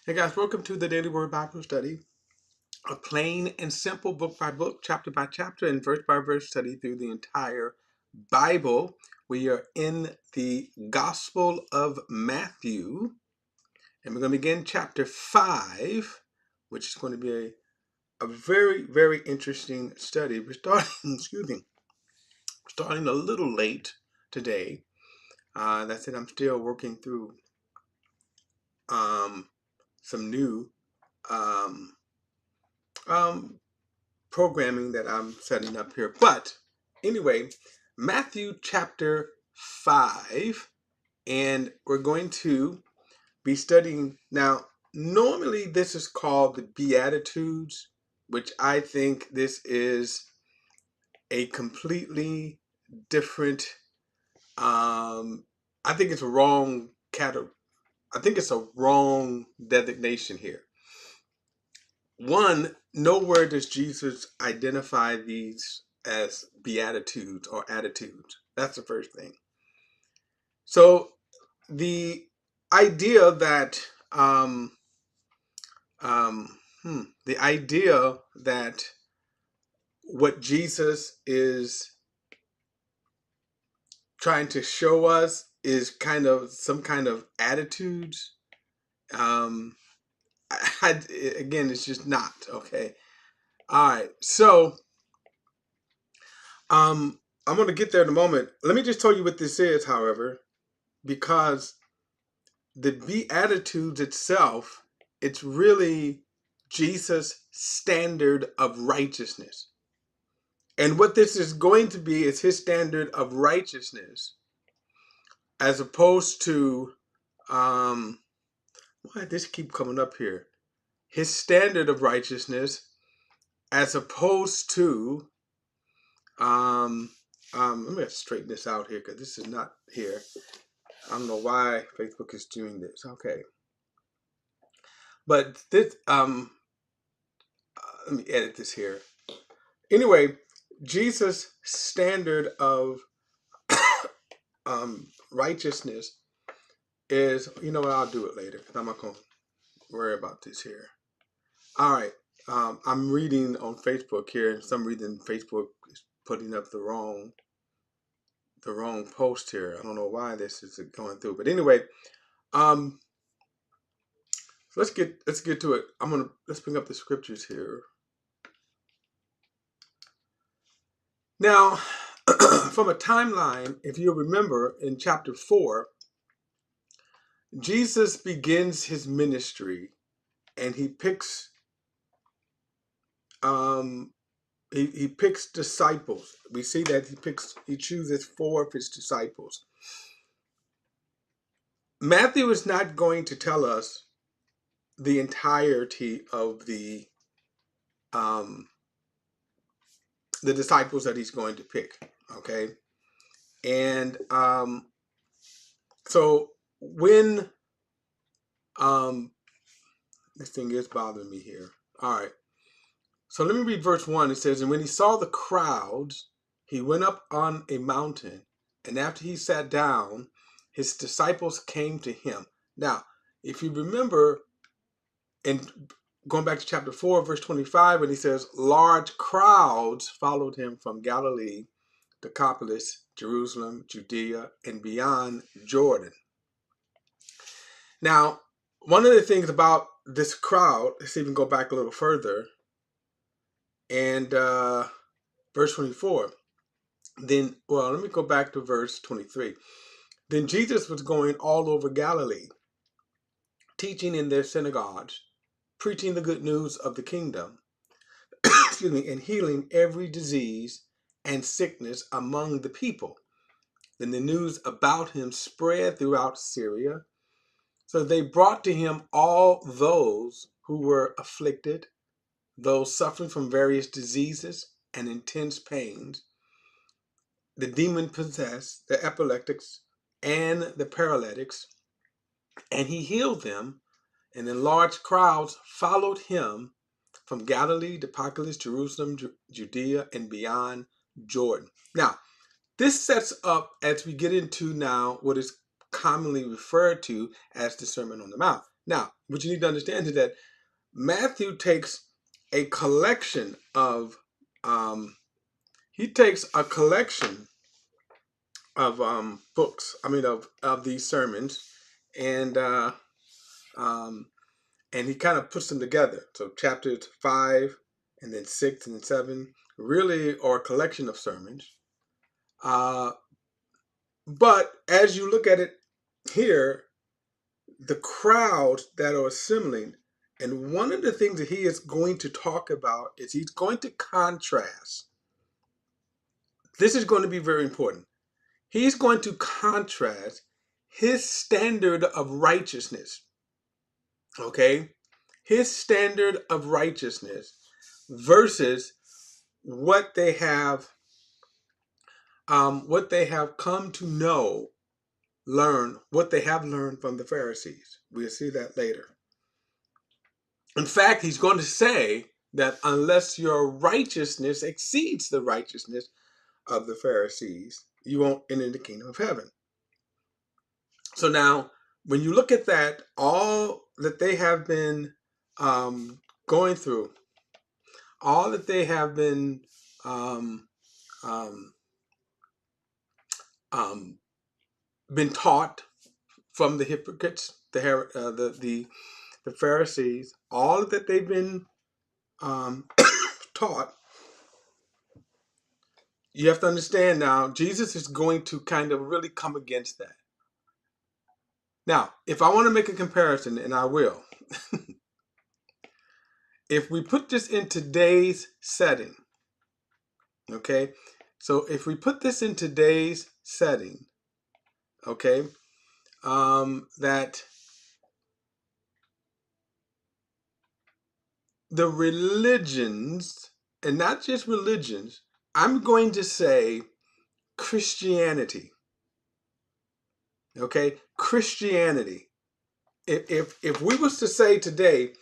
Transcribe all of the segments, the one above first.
Hey guys, welcome to the Daily Word Bible Study, a plain and simple book by book, chapter by chapter, and verse by verse study through the entire Bible. We are in the Gospel of Matthew, and we're going to begin chapter 5, which is going to be a very, very interesting study. We're starting, starting a little late today. That's it, I'm still working through some new um, um, programming that I'm setting up here. But anyway, Matthew chapter 5, and we're going to be studying now. Normally, this is called the Beatitudes, which I think this is a completely different. I think it's a wrong category. I think it's a wrong designation here. One, nowhere does Jesus identify these as beatitudes or attitudes. That's the first thing. So the idea that the idea that what Jesus is trying to show us is kind of some kind of attitudes. Um, again, it's just not okay. All right, so I'm going to get there in a moment. Let me just tell you what this is, however, because the Beatitudes itself, it's really Jesus' standard of righteousness. And what this is going to be is his standard of righteousness, as opposed to, why did this keep coming up here? His standard of righteousness, as opposed to, let me straighten this out here because this is not here. I don't know why Facebook is doing this. Okay. But this, let me edit this here. Anyway, Jesus' standard of righteousness is, you know what, I'll do it later. I'm not going to worry about this here. All right. I'm reading on Facebook here, and for some reason Facebook is putting up the wrong post here. I don't know why this is going through, but anyway, so let's get to it. Let's bring up the scriptures here. Now, from a timeline, if you remember in chapter 4, Jesus begins his ministry and he picks he picks disciples. We see that he chooses 4 of his disciples. Matthew is not going to tell us the entirety of the disciples that he's going to pick. Okay. And so when this thing is bothering me here. All right. So let me read verse 1. It says, "And when he saw the crowds, he went up on a mountain, and after he sat down, his disciples came to him." Now, if you remember, and going back to chapter 4, verse 25, when he says, "Large crowds followed him from Galilee, Decapolis, Jerusalem, Judea, and beyond Jordan." Now, one of the things about this crowd, let's even go back a little further, and verse 24. Then, well, let me go back to verse 23. "Then Jesus was going all over Galilee, teaching in their synagogues, preaching the good news of the kingdom, excuse me, and healing every disease and sickness among the people. Then the news about him spread throughout Syria. So they brought to him all those who were afflicted, those suffering from various diseases and intense pains, the demon-possessed, the epileptics, and the paralytics, and he healed them. And then large crowds followed him from Galilee, Decapolis, Jerusalem, Judea, and beyond Jordan." Now, this sets up, as we get into now, what is commonly referred to as the Sermon on the Mount. Now, what you need to understand is that Matthew takes a collection of he takes a collection of books. I mean, of these sermons, and um, and he kind of puts them together. So chapters 5, and then 6 and 7 really are a collection of sermons. Uh, but as you look at it here, the crowds that are assembling, and one of the things that he is going to talk about is he's going to contrast. This is going to be very important. He's going to contrast his standard of righteousness, okay? His standard of righteousness versus what they have come to know, what they have learned from the Pharisees. We'll see that later. In fact, he's going to say that unless your righteousness exceeds the righteousness of the Pharisees, you won't enter the kingdom of heaven. So now, when you look at that, all that they have been going through, all that they have been um, um, taught from the hypocrites, the Pharisees, all that they've been taught. You have to understand now, Jesus is going to kind of really come against that. Now, if I want to make a comparison, and I will, if we put this in today's setting, okay? So if we put this in today's setting, okay, that the religions, and not just religions, I'm going to say Christianity, okay? Christianity. If we was to say today,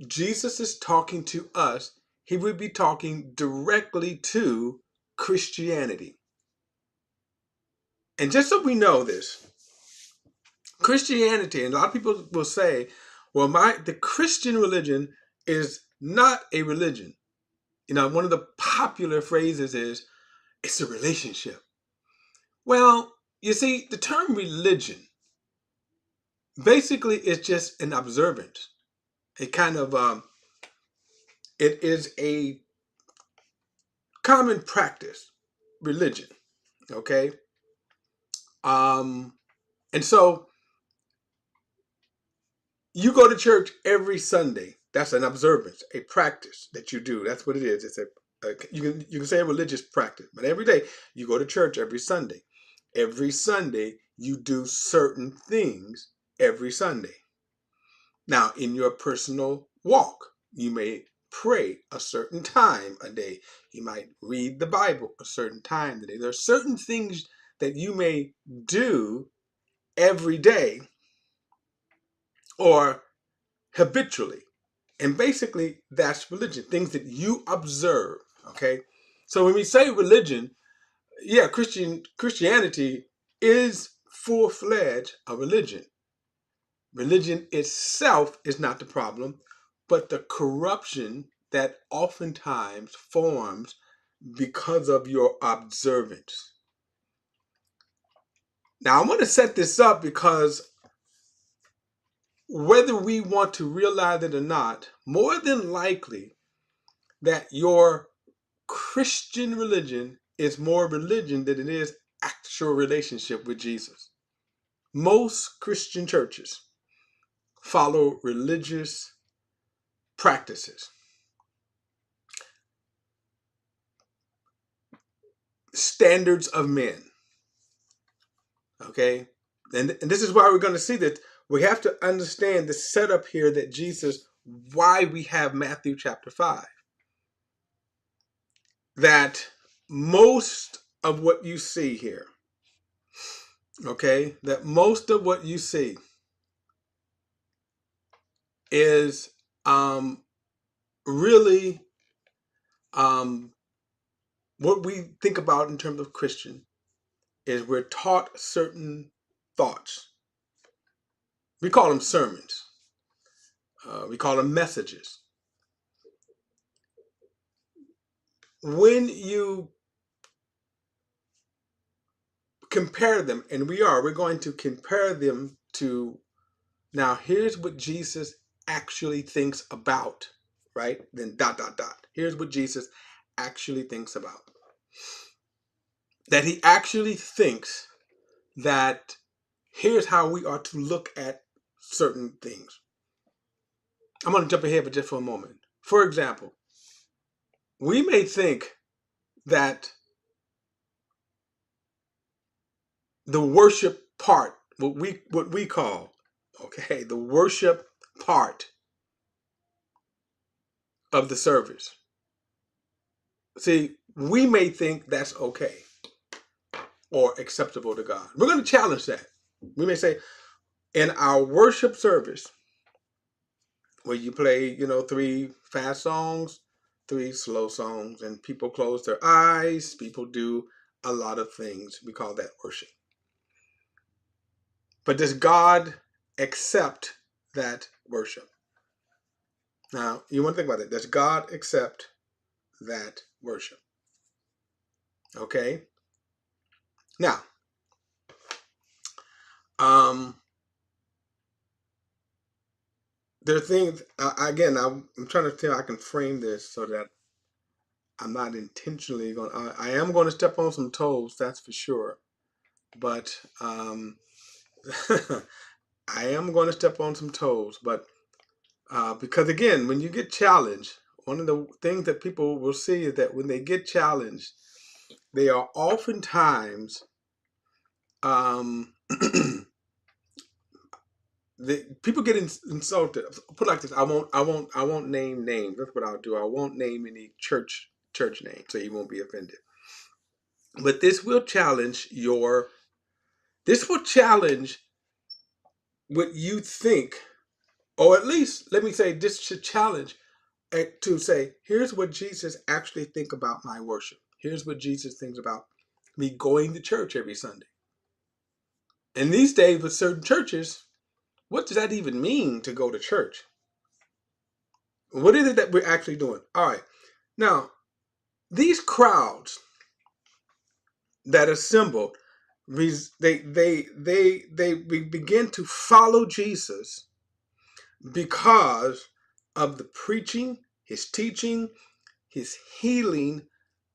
Jesus is talking to us, he would be talking directly to Christianity. And just so we know this, Christianity, and a lot of people will say, well, the Christian religion is not a religion. You know, one of the popular phrases is, it's a relationship. Well, you see, the term religion basically is just an observance. A kind of, it is a common practice, religion, okay? And so you go to church every Sunday. That's an observance, a practice that you do. That's what it is. It's you can say a religious practice, but every day you go to church every Sunday. Every Sunday you do certain things every Sunday. Now, in your personal walk, you may pray a certain time a day. You might read the Bible a certain time a day. There are certain things that you may do every day or habitually. And basically, that's religion, things that you observe, okay? So when we say religion, yeah, Christianity is full-fledged a religion. Religion itself is not the problem, but the corruption that oftentimes forms because of your observance. Now, I want to set this up because whether we want to realize it or not, more than likely that your Christian religion is more religion than it is actual relationship with Jesus. Most Christian churches follow religious practices, standards of men. Okay? And this is why we're going to see that we have to understand the setup here that Jesus, why we have Matthew chapter 5. That most of what you see here, okay, that most of what you see is really what we think about in terms of Christian is we're taught certain thoughts. We call them sermons. We call them messages. When you compare them, and we're going to compare them to, now here's what Jesus actually thinks about, right? Then dot, dot, dot. Here's what Jesus actually thinks about. That he actually thinks that here's how we are to look at certain things. I'm going to jump ahead just for a moment. For example, we may think that the worship part, what we call, okay, the worship part of the service. See, we may think that's okay or acceptable to God. We're going to challenge that. We may say, in our worship service, where you play, 3 fast songs, 3 slow songs, and people close their eyes, people do a lot of things. We call that worship. But does God accept that worship? Now, you want to think about it. Does God accept that worship? Okay? Now, there are things, again, I'm trying to tell I can frame this so that I'm not intentionally going to, I am going to step on some toes, that's for sure. But I am going to step on some toes. But because again, when you get challenged, one of the things that people will see is that when they get challenged, they are oftentimes people get insulted. Put it like this: I won't name names. That's what I'll do. I won't name any church names, so you won't be offended. But this will challenge what you think, or at least let me say, this should challenge to say, here's what Jesus actually think about my worship. Here's what Jesus thinks about me going to church every Sunday. And these days with certain churches, what does that even mean to go to church? What is it that we're actually doing? All right. Now, these crowds that assembled, they begin to follow Jesus because of the preaching, his teaching, his healing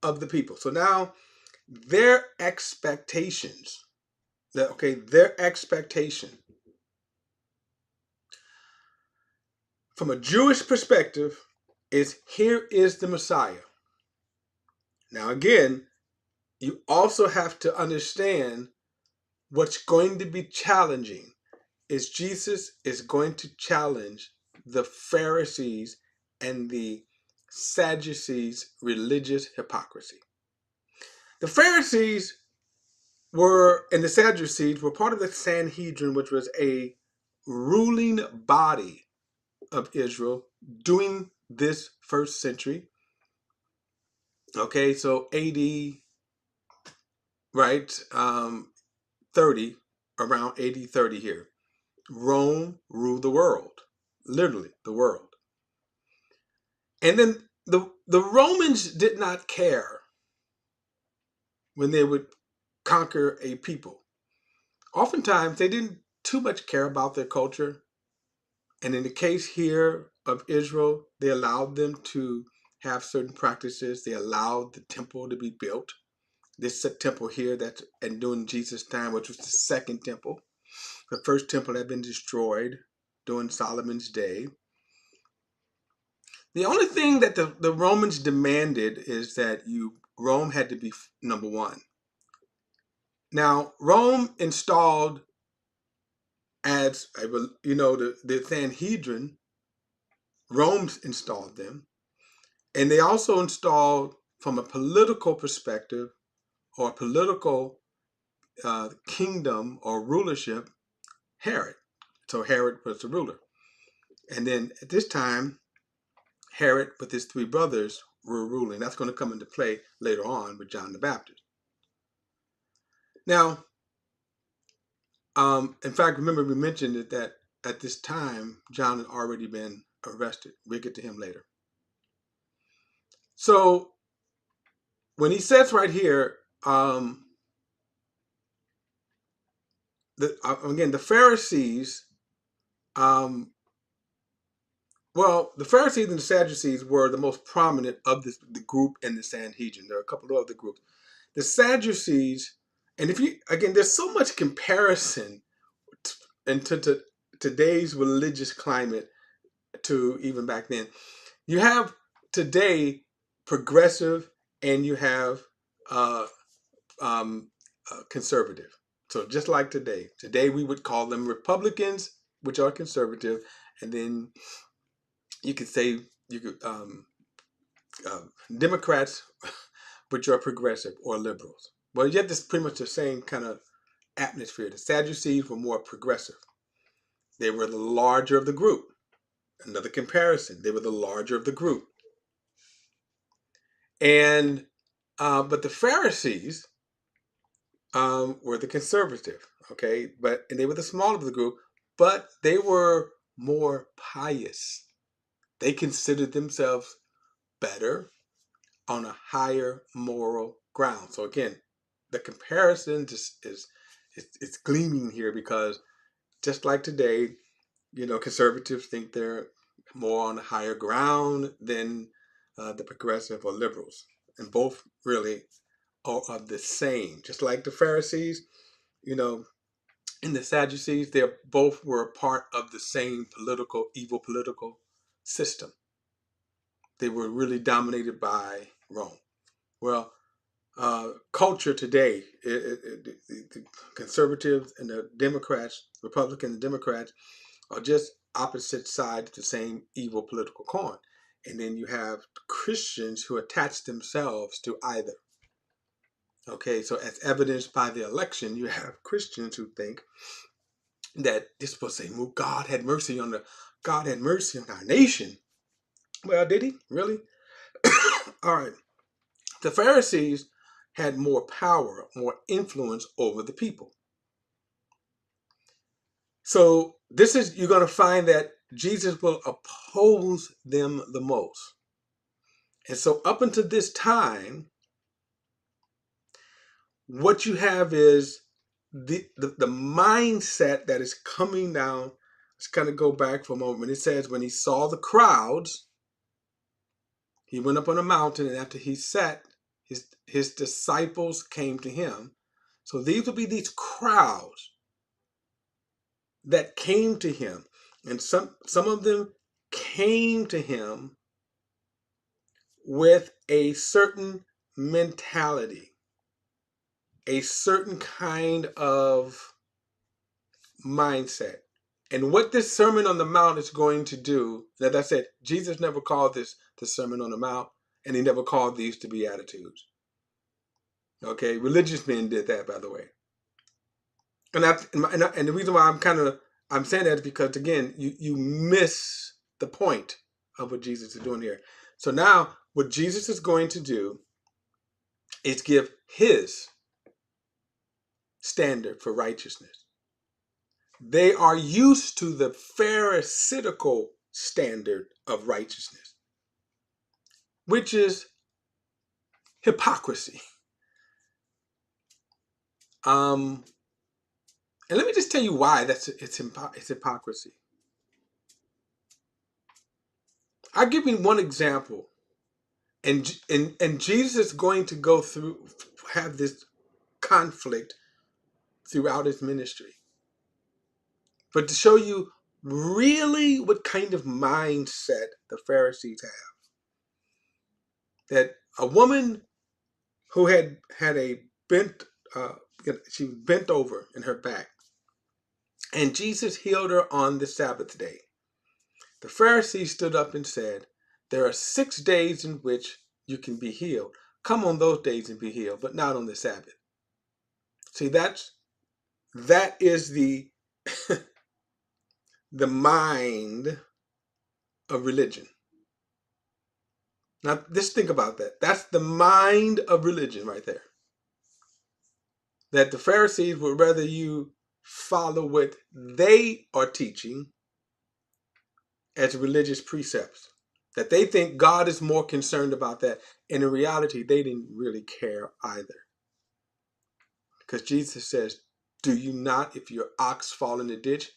of the people. So now their expectations, their expectation from a Jewish perspective is, here is the Messiah. Now again, you also have to understand what's going to be challenging is Jesus is going to challenge the Pharisees and the Sadducees' religious hypocrisy. The Pharisees and the Sadducees were part of the Sanhedrin, which was a ruling body of Israel during this first century. Okay, so AD, right, 30, around AD 30 here. Rome ruled the world, literally the world. And then the Romans did not care when they would conquer a people. Oftentimes, they didn't too much care about their culture. And in the case here of Israel, they allowed them to have certain practices. They allowed the temple to be built. This temple here, and during Jesus' time, which was the second temple. The first temple had been destroyed during Solomon's day. The only thing that the Romans demanded is that Rome had to be number one. Now, Rome installed as, the Sanhedrin, Rome installed them. And they also installed, from a political perspective, or political kingdom or rulership, Herod. So Herod was the ruler. And then at this time, Herod with his 3 brothers were ruling. That's going to come into play later on with John the Baptist. Now, in fact, remember we mentioned that at this time, John had already been arrested. We'll get to him later. So when he says right here, again, the Pharisees, the Pharisees and the Sadducees were the most prominent of the group in the Sanhedrin. There are a couple of other groups. The Sadducees, and there's so much comparison into today's religious climate to even back then. You have today progressive and you have conservative. So just like today we would call them Republicans, which are conservative, and then you could say Democrats, which are progressive or liberals. Well, yet this pretty much the same kind of atmosphere. The Sadducees were more progressive. They were the larger of the group. Another comparison, they were the larger of the group. And but the Pharisees were the conservative, okay? And they were the smaller of the group, but they were more pious. They considered themselves better on a higher moral ground. So again, the comparison just is gleaming here, because just like today, conservatives think they're more on a higher ground than the progressive or liberals, and both really are the same. Just like the Pharisees, and the Sadducees, they both were a part of the same evil political system. They were really dominated by Rome. Well, culture today, the conservatives and the Democrats, Republicans and Democrats, are just opposite sides of the same evil political coin. And then you have Christians who attach themselves to either. Okay, so as evidenced by the election, you have Christians who think that they're supposed to say, God had mercy on our nation. Well, did he? Really? All right. The Pharisees had more power, more influence over the people. So you're going to find that Jesus will oppose them the most. And so up until this time, what you have is the mindset that is coming down. Let's kind of go back for a moment. It says, when he saw the crowds, he went up on a mountain, and after he sat, his disciples came to him. So these will be these crowds that came to him. And some of them came to him with a certain mentality, a certain kind of mindset. And what this Sermon on the Mount is going to do, as I said, Jesus never called this the Sermon on the Mount, and he never called these to beatitudes. Okay, religious men did that, by the way. And the reason why I'm saying that is because, again, you miss the point of what Jesus is doing here. So now what Jesus is going to do is give his standard for righteousness. They are used to the Pharisaical standard of righteousness, which is hypocrisy. And let me just tell you why it's hypocrisy. I'll give you one example, and Jesus is going to have this conflict throughout his ministry, but to show you really what kind of mindset the Pharisees have. That a woman who had a bent, she was bent over in her back, and Jesus healed her on the Sabbath day. The Pharisees stood up and said, there are 6 days in which you can be healed. Come on those days and be healed, but not on the Sabbath. See, that is the the mind of religion. Now, just think about that. That's the mind of religion right there. That the Pharisees would rather you follow what they are teaching as religious precepts. That they think God is more concerned about that. And in reality, they didn't really care either. Because Jesus says, do you not, if your ox fall in the ditch,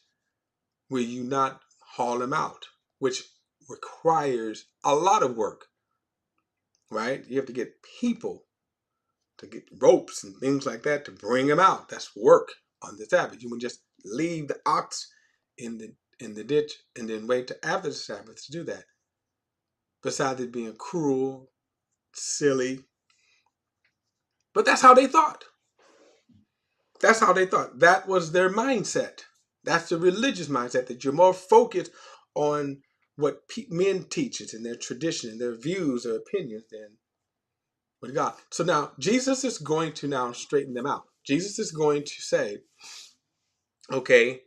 will you not haul him out? Which requires a lot of work, right? You have to get people to get ropes and things like that to bring him out. That's work on the Sabbath. You would just leave the ox in the ditch and then wait till after the Sabbath to do that. Besides it being cruel, silly. But that's how they thought. That's how they thought. That was their mindset. That's the religious mindset, that you're more focused on what men teaches and their tradition and their views or opinions than with God. So now Jesus is going to now straighten them out. Jesus is going to say, okay,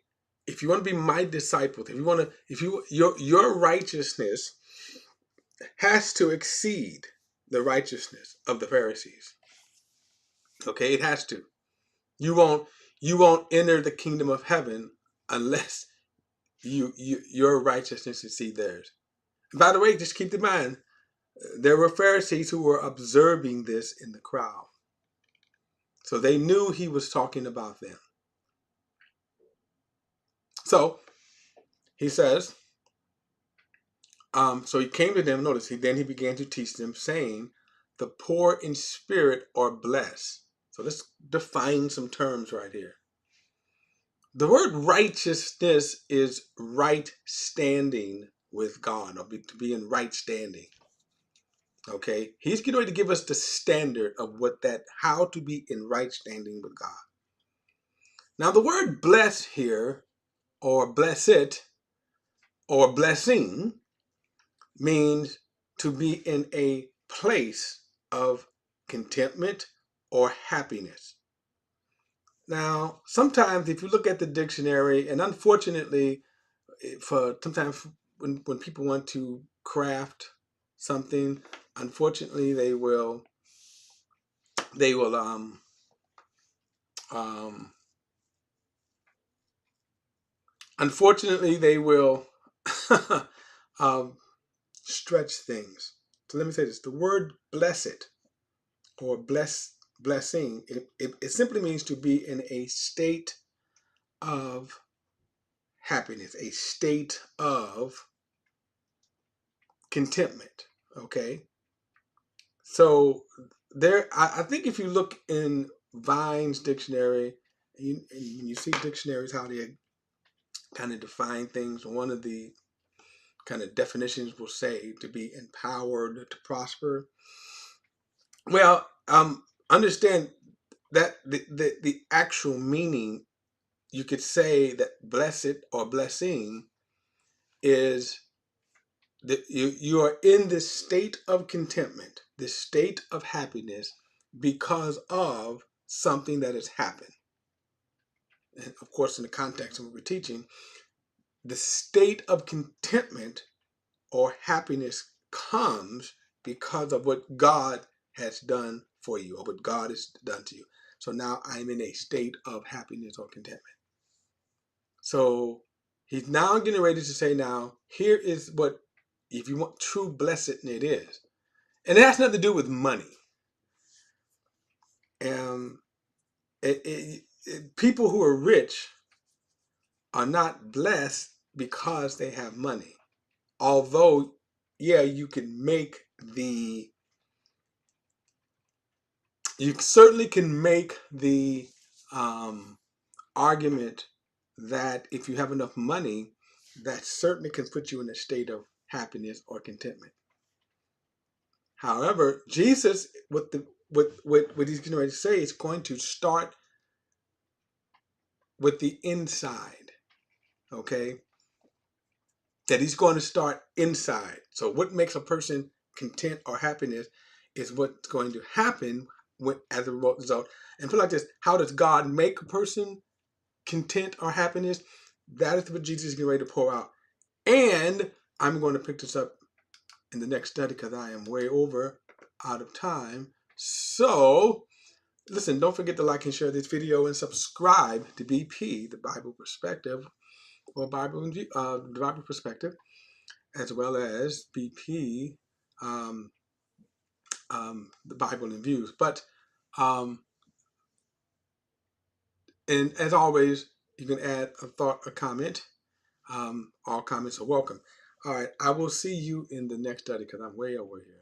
if you want to be my disciples, your righteousness has to exceed the righteousness of the Pharisees. Okay, it has to. You won't enter the kingdom of heaven unless your righteousness exceeds theirs. By the way, just keep in mind, there were Pharisees who were observing this in the crowd. So they knew he was talking about them. So he says, so he came to them, notice, then he began to teach them, saying, the poor in spirit are blessed. So let's define some terms right here. The word righteousness is right standing with God, or to be in right standing. Okay, he's getting ready to give us the standard of how to be in right standing with God. Now, the word bless here, or blessed, or blessing, means to be in a place of contentment or happiness. Now, sometimes if you look at the dictionary, and unfortunately, sometimes when people want to craft something, unfortunately they will unfortunately they will stretch things. So let me say this: the word blessed or blessing, it simply means to be in a state of happiness, a state of contentment. Okay, so I think if you look in Vine's dictionary, and you see dictionaries how they kind of define things, one of the kind of definitions will say to be empowered to prosper. Well, understand that the actual meaning, you could say that blessed or blessing is that you are in this state of contentment, this state of happiness, because of something that has happened. And of course, in the context of what we're teaching, the state of contentment or happiness comes because of what God has done for you, or what God has done to you. So now I'm in a state of happiness or contentment. So he's now getting ready to say, now, here is what, if you want true blessedness, it is. And it has nothing to do with money. People who are rich are not blessed because they have money. Although, yeah, you certainly can make the argument that if you have enough money, that certainly can put you in a state of happiness or contentment. However, Jesus, what he's getting ready to say, is going to start with the inside. Okay, that he's going to start inside. So what makes a person content or happiness is what's going to happen as a result. And put it like this: how does God make a person content or happiness? That is what Jesus is getting ready to pour out. And I'm going to pick this up in the next study because I am way out of time. So listen, don't forget to like and share this video and subscribe to BP, the Bible Perspective, or the Bible Perspective. as well as BP, um, the Bible in Views. But and as always, you can add a thought, a comment. All comments are welcome. All right, I will see you in the next study because I'm way over here.